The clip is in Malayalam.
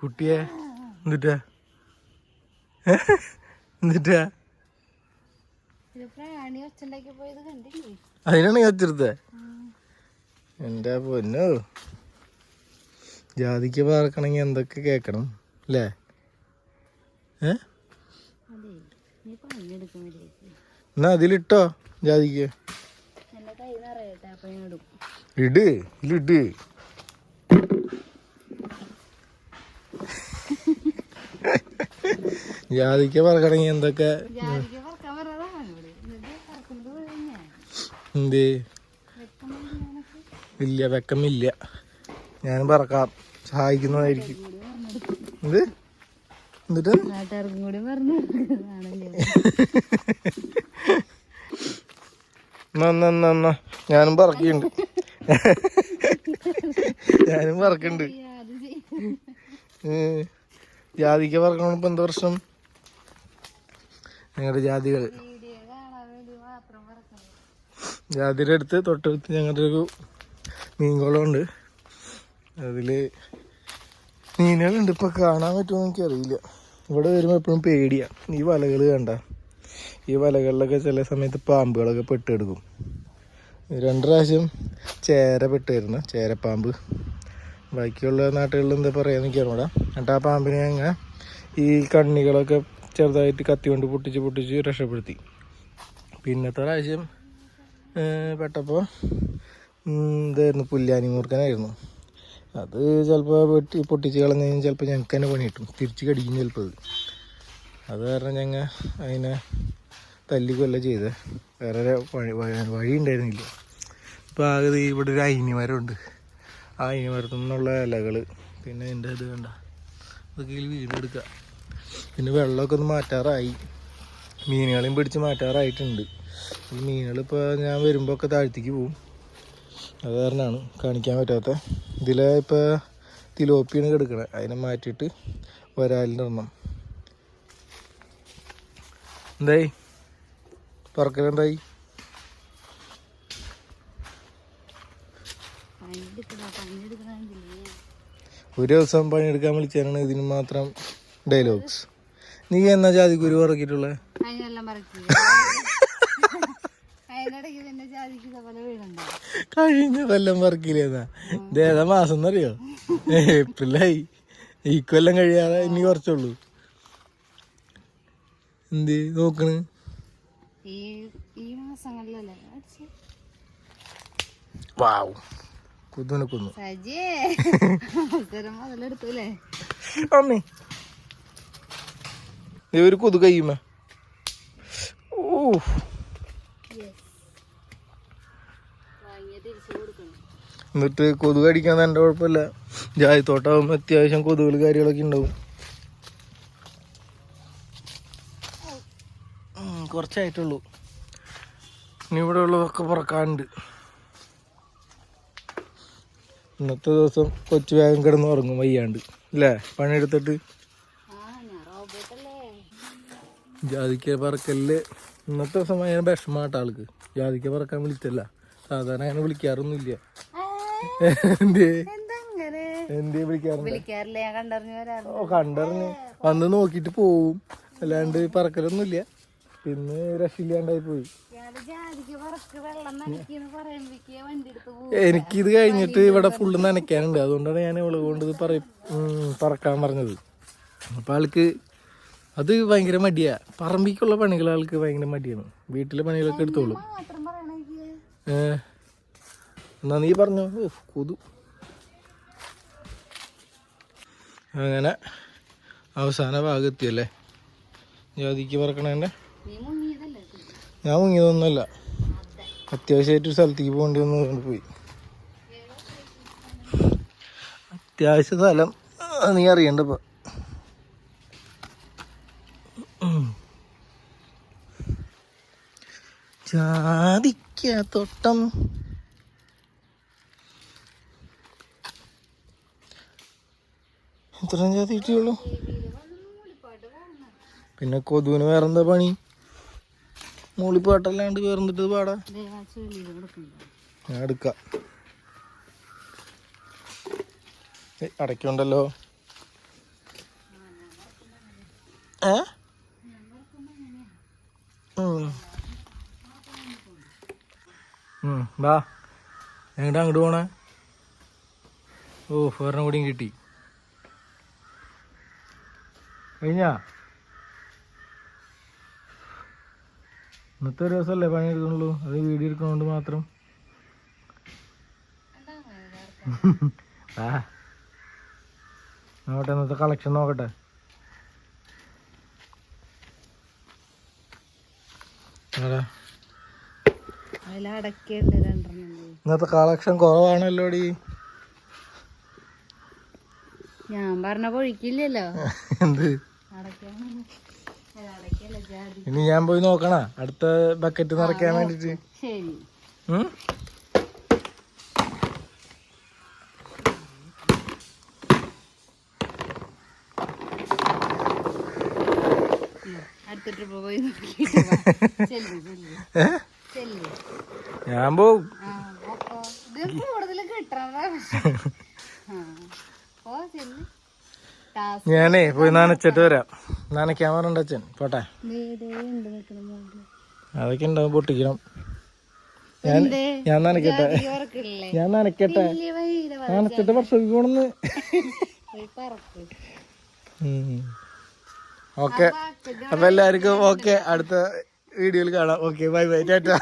കുട്ടിയെ എന്നിട്ടാ എന്നിട്ടാ അതിനാണ് ഞാൻ ഒച്ചെടുത്തേ. എൻ്റെ പൊന്നോ, ജാതിക്ക പറക്കണമെങ്കിൽ എന്തൊക്കെ കേക്കണം അല്ലേ? എന്നാ അതിലിട്ടോ ജാതിക്ക. ഇട് ഇതിലിട്ട്. ജാതിക്ക പറക്കണമെങ്കിൽ എന്തൊക്കെ എന്തേ? ഇല്ല, വെക്കമില്ല. ഞാൻ പറക്കാം, സഹായിക്കുന്നതായിരിക്കും. എന്ത് എന്നിട്ട് ഞാനും പറക്കുന്നുണ്ട്. ജാതിക്ക പറക്കണം. ഇപ്പൊ എന്താ പ്രശ്നം? ഞങ്ങളുടെ ജാതികൾ ജാതിയുടെ അടുത്ത് തൊട്ടടുത്ത് ഞങ്ങളുടെ ഒരു മീൻകുളമുണ്ട്. അതിൽ മീനുകളുണ്ട്. ഇപ്പം കാണാൻ പറ്റുമോ എനിക്കറിയില്ല. ഇവിടെ വരുമ്പോൾ എപ്പോഴും പേടിയാണ്. ഈ വലകൾ കണ്ട, ഈ വലകളിലൊക്കെ ചില സമയത്ത് പാമ്പുകളൊക്കെ പെട്ടെടുക്കും. 2 പ്രാവശ്യം ചേര പെട്ടായിരുന്നു, ചേരപ്പാമ്പ്. ബാക്കിയുള്ള നാട്ടുകളിൽ എന്താ പറയുക എനിക്കറിഞ്ഞൂടാ. എന്നിട്ട് ആ പാമ്പിനെ ഞങ്ങൾ ഈ കണ്ണികളൊക്കെ ചെറുതായിട്ട് കത്തി കൊണ്ട് പൊട്ടിച്ച് രക്ഷപ്പെടുത്തി. പിന്നത്തെ പ്രാവശ്യം പെട്ടപ്പോൾ ഇതായിരുന്നു, പുല്ലാനി മൂർഖനായിരുന്നു. അത് ചിലപ്പോൾ പൊട്ടിച്ച് കളഞ്ഞ് കഴിഞ്ഞാൽ ചിലപ്പോൾ ഞങ്ങൾക്ക് തന്നെ പണി കിട്ടും, തിരിച്ച് കടിക്കും ചിലപ്പോൾ. അത് കാരണം ഞങ്ങൾ അതിനെ തല്ലിക്കൊല്ല ചെയ്തേ. വേറെ വഴി ഉണ്ടായിരുന്നില്ല. ഇപ്പോൾ ആകെ ഇവിടെ ഒരു അയിനി മരമുണ്ട്. ആ അയിനി മരത്തിൽ നിന്നുള്ള ഇലകൾ, പിന്നെ എൻ്റെ ഇത് കണ്ട അതൊക്കെ വീടെടുക്കുക. പിന്നെ വെള്ളമൊക്കെ ഒന്ന് മാറ്റാറായി, മീനുകളെയും പിടിച്ച് മാറ്റാറായിട്ടുണ്ട്. ഈ മീനുകളിപ്പോൾ ഞാൻ വരുമ്പോൾ ഒക്കെ താഴ്ത്തിക്ക് പോവും. അത് കാരണമാണ് കാണിക്കാൻ പറ്റാത്ത. ഇതിലെ ഇപ്പോൾ തിലോപ്പിയാണ് കിടക്കണത്. അതിനെ മാറ്റിയിട്ട് വരാലിൻ്റെ എണ്ണം. എന്തായി പറക്കലെന്തായി? ഒരു ദിവസം പണിയെടുക്കാൻ വിളിച്ചാണ് ഇതിന് മാത്രം ഡയലോഗ്സ്. നീ എന്നാ ജാതിക്കുരു പറക്കിയിട്ടുള്ളത്? കഴിഞ്ഞ കൊല്ലം പറക്കില്ലെന്നാ. ഇതേതാ മാസം എന്നറിയോ? ഏപ്രിലായി. ഈ കൊല്ലം കഴിയാതെ ഇനി കുറച്ചുള്ളൂ. എന്ത് നോക്കണ്? വാവ്, കുന്നു അമ്മേ, ഒരു കൊതു കഴിയുമ്പോ. എന്നിട്ട് കൊതുക് അടിക്കാൻ എൻ്റെ കുഴപ്പമില്ല. ജാതിത്തോട്ടാകുമ്പോൾ അത്യാവശ്യം കൊതുകുകൾ കാര്യങ്ങളൊക്കെ ഉണ്ടാവും. കുറച്ചായിട്ടുള്ളൂ. ഇനി ഇവിടെ ഉള്ളതൊക്കെ പറക്കാനുണ്ട്. ഇന്നത്തെ ദിവസം കൊച്ചു വേഗം കിടന്ന് ഉറങ്ങും വയ്യാണ്ട് അല്ലേ? പണിയെടുത്തിട്ട് ജാതിക്ക പറക്കലില് ഇന്നത്തെ ദിവസം ഭയങ്കര വിഷമാട്ട ആൾക്ക്. ജാതിക്ക പറക്കാൻ വിളിച്ചല്ല, സാധാരണ അങ്ങനെ വിളിക്കാറൊന്നുമില്ല. എന്തേ വിളിക്കാറില്ല? കണ്ടറിഞ്ഞ് വന്ന് നോക്കിട്ട് പോവും, അല്ലാണ്ട് പറക്കലൊന്നുമില്ല. പിന്നെ രക്ഷയില്ലാണ്ടായി പോയി. എനിക്കിത് കഴിഞ്ഞിട്ട് ഇവിടെ ഫുള്ള് നനയ്ക്കാനുണ്ട്. അതുകൊണ്ടാണ് ഞാൻ ഇവളെ കൊണ്ട് ഇത് പറക്കാൻ പറഞ്ഞത്. അപ്പം ആൾക്ക് അത് ഭയങ്കര മടിയാ. പറമ്പിക്കുള്ള പണികൾ ആൾക്ക് ഭയങ്കര മടിയാണ്. വീട്ടിലെ പണികളൊക്കെ എടുത്തോളും. എന്നാ നീ പറഞ്ഞോ. കൊതു. അങ്ങനെ അവസാന ഭാഗം എത്തിയല്ലേ ജാതിക്ക് പറക്കണേൻ്റെ. ഞാൻ മുങ്ങിയതൊന്നുമല്ല, അത്യാവശ്യമായിട്ടൊരു സ്ഥലത്തേക്ക് പോകേണ്ടി വന്നു പോയി. അത്യാവശ്യ സ്ഥലം നീ അറിയണ്ടപ്പോ. ജാതിക്ക തോട്ടം. ഇത്രയും ജാതി കിട്ടിയുള്ളൂ. പിന്നെ കൊതുവിന് വേറെന്താ പണി? മൂളിപ്പാട്ടല്ലാണ്ട് വേറെന്നിട്ട് പാടാ. ഞാൻ എടുക്കാം. അടയ്ക്കുണ്ടല്ലോ. ഏ വാ എങ്ങോട്ടാ അങ്ങോട്ട് പോണേ? ഓ ഒരെണ്ണം കൂടിയും കിട്ടി. കഴിഞ്ഞാ ഇന്നത്തെ ഒരു ദിവസമല്ലേ പണി എടുക്കുന്നുള്ളൂ, അത് വീഡിയോ എടുക്കുന്നതുകൊണ്ട് മാത്രം. ആ നോക്കട്ടെ, ഇന്നത്തെ കളക്ഷൻ നോക്കട്ടെ. ഇന്നത്തെ കളക്ഷൻ കുറവാണല്ലോടി. ഞാൻ പറഞ്ഞ പൊഴിക്കില്ലല്ലോ. എന്ത് ഇനി ഞാൻ പോയി നോക്കണ അടുത്ത ബക്കറ്റ് നിറയ്ക്കാൻ വേണ്ടിട്ട്. ശരി. അടുത്ത ട്രിപ്പ് പോയി ഞാൻ പോവും. കൂടുതൽ കിട്ടണ ഞാനേ പോയി നനച്ചിട്ട് വരാം. നനയ്ക്കാൻ പറഞ്ഞ അച്ഛൻ പോട്ടെ. അതൊക്കെ ഉണ്ടാവും, പൊട്ടിക്കണം. ഞാൻ നനയ്ക്കട്ടെ, ഞാൻ നനയ്ക്കട്ടെ, നനച്ചിട്ട് പ്രസവിക്കണമെന്ന്. ഓക്കെ, അപ്പൊ എല്ലാവർക്കും ഓക്കെ, അടുത്ത വീഡിയോയിൽ കാണാം. Okay, bye bye, Tata.